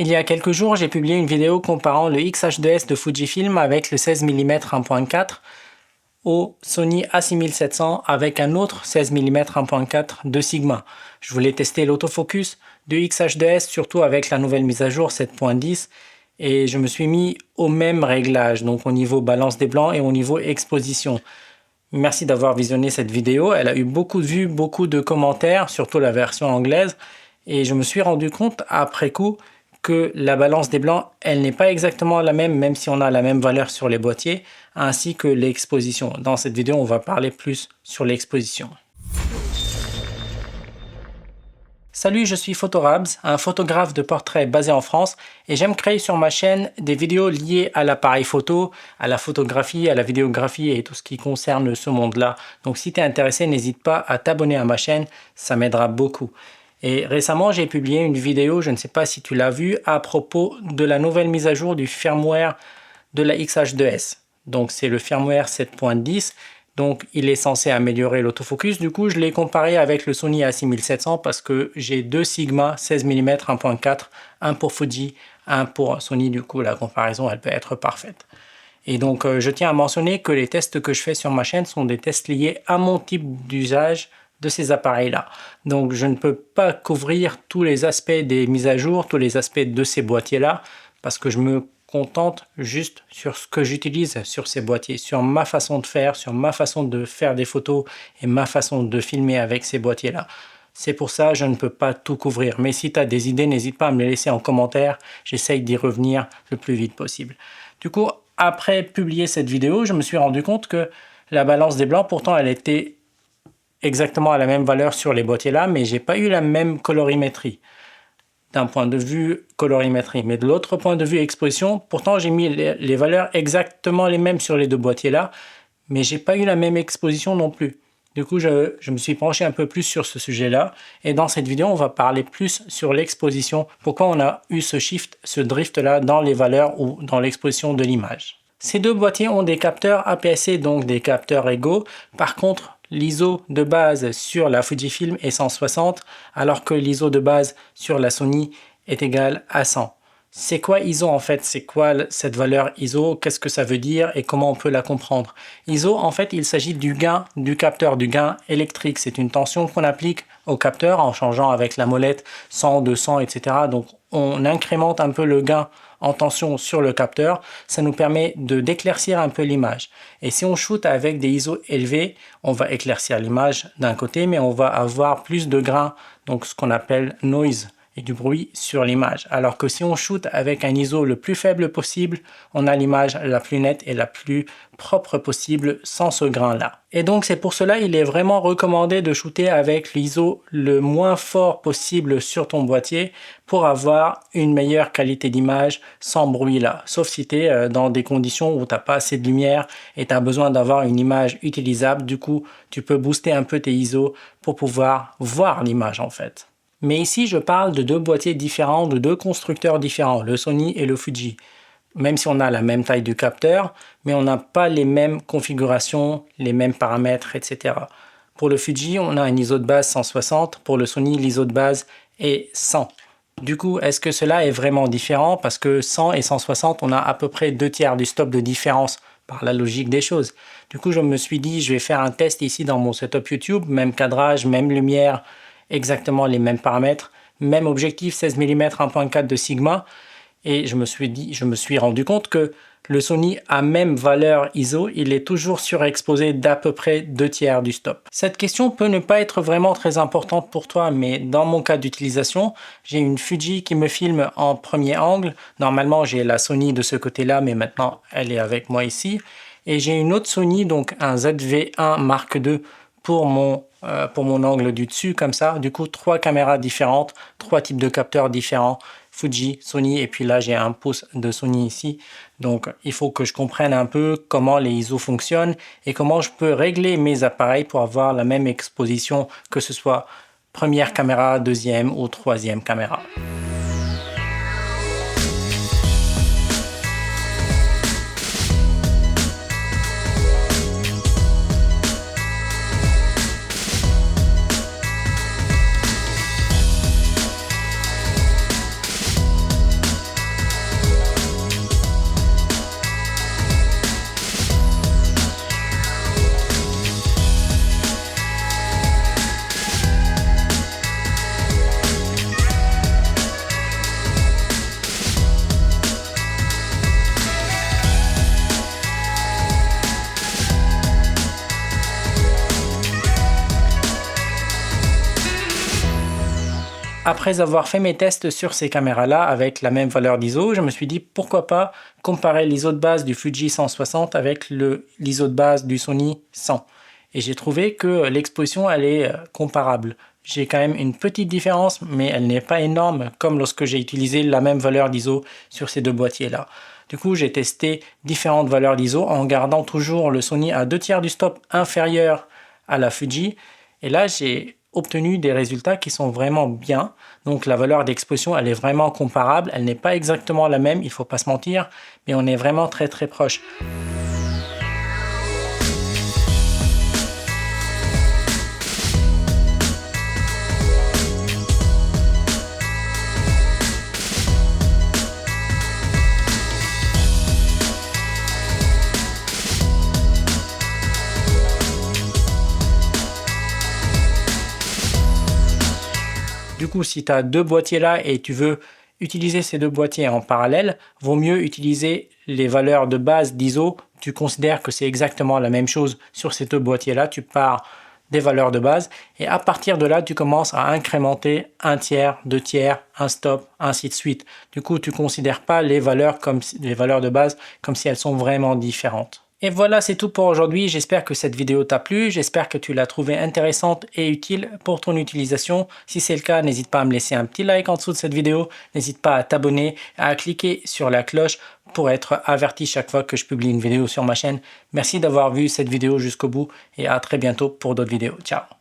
Il y a quelques jours, j'ai publié une vidéo comparant le X-H2S de Fujifilm avec le 16 mm 1.4 au Sony A6700 avec un autre 16 mm 1.4 de Sigma. Je voulais tester l'autofocus de X-H2S, surtout avec la nouvelle mise à jour 7.10, et je me suis mis au même réglage, donc au niveau balance des blancs et au niveau exposition. Merci d'avoir visionné cette vidéo, elle a eu beaucoup de vues, beaucoup de commentaires, surtout la version anglaise, et je me suis rendu compte après coup que la balance des blancs, elle n'est pas exactement la même si on a la même valeur sur les boîtiers, ainsi que l'exposition. Dans cette vidéo, on va parler plus sur l'exposition. Salut, je suis Photorabs, un photographe de portrait basé en France, et j'aime créer sur ma chaîne des vidéos liées à l'appareil photo, à la photographie, à la vidéographie et tout ce qui concerne ce monde-là. Donc si tu es intéressé, n'hésite pas à t'abonner à ma chaîne, ça m'aidera beaucoup. Et récemment, j'ai publié une vidéo, je ne sais pas si tu l'as vue, à propos de la nouvelle mise à jour du firmware de la X-H2S. Donc c'est le firmware 7.10. Donc il est censé améliorer l'autofocus. Du coup, je l'ai comparé avec le Sony A6700 parce que j'ai deux Sigma 16 mm 1.4, un pour Fuji, un pour Sony. Du coup, la comparaison, elle peut être parfaite. Et donc, je tiens à mentionner que les tests que je fais sur ma chaîne sont des tests liés à mon type d'usage de ces appareils-là. Donc, je ne peux pas couvrir tous les aspects des mises à jour, tous les aspects de ces boîtiers-là, parce que je me contente juste sur ce que j'utilise sur ces boîtiers, sur ma façon de faire des photos et ma façon de filmer avec ces boîtiers-là. C'est pour ça que je ne peux pas tout couvrir. Mais si tu as des idées, n'hésite pas à me les laisser en commentaire. J'essaye d'y revenir le plus vite possible. Du coup, après publier cette vidéo, je me suis rendu compte que la balance des blancs, pourtant, elle était exactement à la même valeur sur les boîtiers là, mais j'ai pas eu la même colorimétrie d'un point de vue colorimétrie. Mais de l'autre point de vue exposition, pourtant j'ai mis les valeurs exactement les mêmes sur les deux boîtiers là, mais j'ai pas eu la même exposition non plus. Du coup, je me suis penché un peu plus sur ce sujet-là, et dans cette vidéo, on va parler plus sur l'exposition, pourquoi on a eu ce shift, ce drift-là dans les valeurs ou dans l'exposition de l'image. Ces deux boîtiers ont des capteurs APS-C, donc des capteurs égaux. Par contre, l'ISO de base sur la Fujifilm est 160, alors que l'ISO de base sur la Sony est égal à 100. C'est quoi ISO en fait? C'est quoi cette valeur ISO? Qu'est-ce que ça veut dire et comment on peut la comprendre? ISO, en fait, il s'agit du gain du capteur, du gain électrique. C'est une tension qu'on applique au capteur en changeant avec la molette 100, 200, etc. Donc, on incrémente un peu le gain en tension sur le capteur. Ça nous permet d'éclaircir un peu l'image. Et si on shoot avec des ISO élevés, on va éclaircir l'image d'un côté, mais on va avoir plus de grains, donc ce qu'on appelle noise, et du bruit sur l'image. Alors que si on shoot avec un ISO le plus faible possible, on a l'image la plus nette et la plus propre possible sans ce grain-là. Et donc c'est pour cela il est vraiment recommandé de shooter avec l'ISO le moins fort possible sur ton boîtier pour avoir une meilleure qualité d'image sans bruit là. Sauf si tu es dans des conditions où tu n'as pas assez de lumière et tu as besoin d'avoir une image utilisable. Du coup, tu peux booster un peu tes ISO pour pouvoir voir l'image en fait. Mais ici, je parle de deux boîtiers différents, de deux constructeurs différents, le Sony et le Fuji. Même si on a la même taille du capteur, mais on n'a pas les mêmes configurations, les mêmes paramètres, etc. Pour le Fuji, on a un ISO de base 160, pour le Sony, l'ISO de base est 100. Du coup, est-ce que cela est vraiment différent? Parce que 100 et 160, on a à peu près 2/3 du stop de différence par la logique des choses. Du coup, je me suis dit, je vais faire un test ici dans mon setup YouTube, même cadrage, même lumière, exactement les mêmes paramètres, même objectif 16 mm 1.4 de Sigma, et je me suis rendu compte que le Sony à même valeur ISO, il est toujours surexposé d'à peu près 2/3 du stop. Cette question peut ne pas être vraiment très importante pour toi, mais dans mon cas d'utilisation, j'ai une Fuji qui me filme en premier angle. Normalement, j'ai la Sony de ce côté-là, mais maintenant, elle est avec moi ici. Et j'ai une autre Sony, donc un ZV-1 Mark II pour mon angle du dessus, comme ça. Du coup, 3 caméras différentes, 3 types de capteurs différents, Fuji, Sony, et puis là, j'ai un pouce de Sony ici. Donc, il faut que je comprenne un peu comment les ISO fonctionnent et comment je peux régler mes appareils pour avoir la même exposition, que ce soit première caméra, deuxième ou troisième caméra. Après avoir fait mes tests sur ces caméras-là avec la même valeur d'ISO, je me suis dit pourquoi pas comparer l'ISO de base du Fuji 160 avec l'ISO de base du Sony 100. Et j'ai trouvé que l'exposition elle est comparable. J'ai quand même une petite différence, mais elle n'est pas énorme comme lorsque j'ai utilisé la même valeur d'ISO sur ces deux boîtiers-là. Du coup, j'ai testé différentes valeurs d'ISO en gardant toujours le Sony à 2/3 du stop inférieur à la Fuji. Et là, j'ai obtenu des résultats qui sont vraiment bien. Donc la valeur d'exposition, elle est vraiment comparable. Elle n'est pas exactement la même, il faut pas se mentir, mais on est vraiment très proche. Du coup, si tu as deux boîtiers là et tu veux utiliser ces deux boîtiers en parallèle, vaut mieux utiliser les valeurs de base d'ISO. Tu considères que c'est exactement la même chose sur ces deux boîtiers là. Tu pars des valeurs de base et à partir de là, tu commences à incrémenter 1/3, 2/3, un stop, ainsi de suite. Du coup, tu ne considères pas les valeurs de base comme si elles sont vraiment différentes. Et voilà, c'est tout pour aujourd'hui. J'espère que cette vidéo t'a plu. J'espère que tu l'as trouvée intéressante et utile pour ton utilisation. Si c'est le cas, n'hésite pas à me laisser un petit like en dessous de cette vidéo. N'hésite pas à t'abonner, à cliquer sur la cloche pour être averti chaque fois que je publie une vidéo sur ma chaîne. Merci d'avoir vu cette vidéo jusqu'au bout et à très bientôt pour d'autres vidéos. Ciao!